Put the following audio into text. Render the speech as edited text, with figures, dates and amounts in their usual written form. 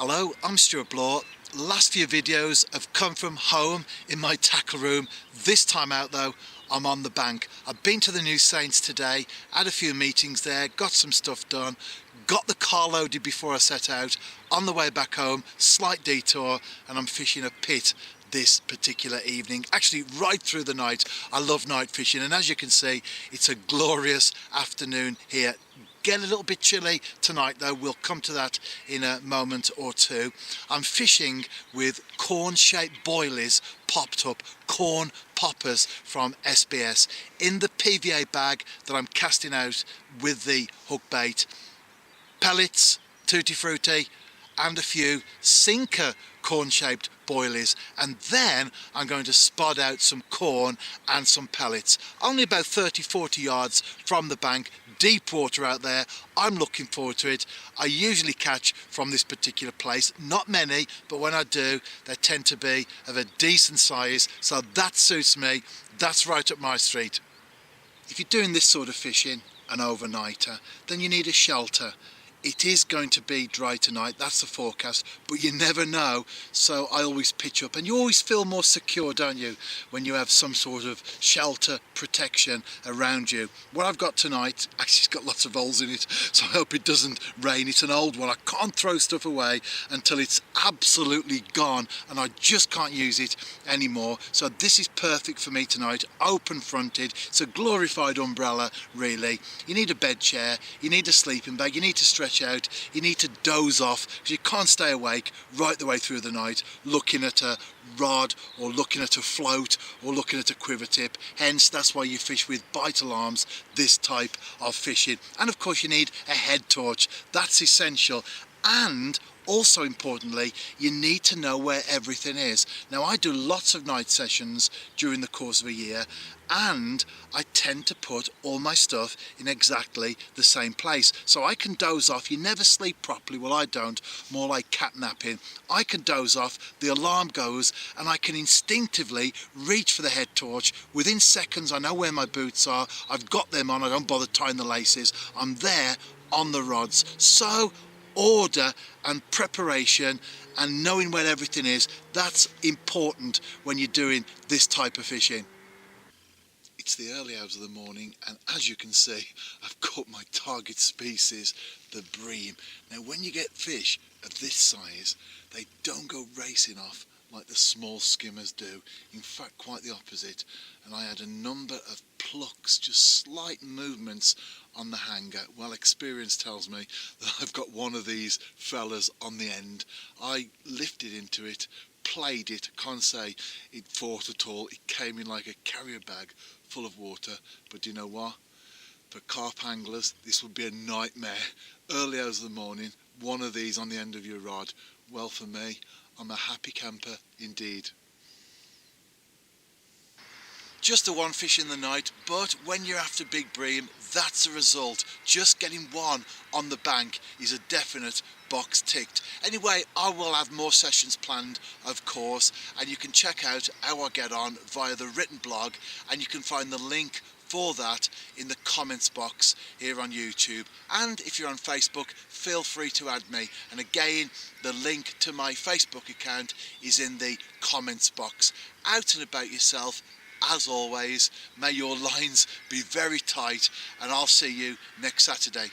Hello, I'm Stuart Bloor. Last few videos have come from home in my tackle room. This time out though, I'm on the bank. I've been to the New Saints today, had a few meetings there, got some stuff done, got the car loaded before I set out. On the way back home, slight detour, and I'm fishing a pit this particular evening, actually right through the night. I love night fishing, and as you can see, it's a glorious afternoon here. Get a little bit chilly tonight though, we'll come to that in a moment or two. I'm fishing with corn-shaped boilies popped up, corn poppers from SBS, in the PVA bag that I'm casting out with the hook bait. Pellets, tutti frutti, and a few sinker corn-shaped boilies, and then I'm going to spot out some corn and some pellets. Only about 30-40 yards from the bank, deep water out there. I'm looking forward to it. I usually catch from this particular place, not many, but when I do, they tend to be of a decent size, so that suits me. That's right up my street. If you're doing this sort of fishing, an overnighter, then you need a shelter. It is going to be dry tonight, that's the forecast, but you never know, so I always pitch up, and you always feel more secure, don't you, when you have some sort of shelter protection around you. What I've got tonight, actually it's got lots of holes in it, so I hope it doesn't rain. It's an old one. I can't throw stuff away until it's absolutely gone, and I just can't use it anymore, so this is perfect for me tonight. Open fronted, it's a glorified umbrella really. You need a bed chair, you need a sleeping bag, you need to stretch out, you need to doze off, because you can't stay awake right the way through the night looking at a rod or looking at a float or looking at a quiver tip. Hence that's why you fish with bite alarms, this type of fishing. And of course you need a head torch, that's essential. And also importantly, you need to know where everything is. Now I do lots of night sessions during the course of a year, and I tend to put all my stuff in exactly the same place, so I can doze off. You never sleep properly, well I don't, more like catnapping. I can doze off, the alarm goes, and I can instinctively reach for the head torch. Within seconds I know where my boots are, I've got them on, I don't bother tying the laces, I'm there on the rods. So order and preparation and knowing where everything is, that's important when you're doing this type of fishing. It's the early hours of the morning, and as you can see, I've caught my target species, the bream. Now when you get fish of this size, they don't go racing off like the small skimmers do. In fact, quite the opposite. And I had a number of plucks, just slight movements on the hanger. Well, experience tells me that I've got one of these fellas on the end. I lifted into it, played it, can't say it fought at all. It came in like a carrier bag full of water. But you know what? For carp anglers, this would be a nightmare. Early hours of the morning, one of these on the end of your rod. Well, for me, I'm a happy camper indeed. Just the one fish in the night, but when you're after big bream, that's the result. Just getting one on the bank is a definite box ticked. Anyway, I will have more sessions planned, of course, and you can check out how I get on via the written blog, and you can find the link for that in the comments box here on YouTube. And if you're on Facebook, feel free to add me, and again the link to my Facebook account is in the comments box. Out and about yourself, as always, may your lines be very tight, and I'll see you next Saturday.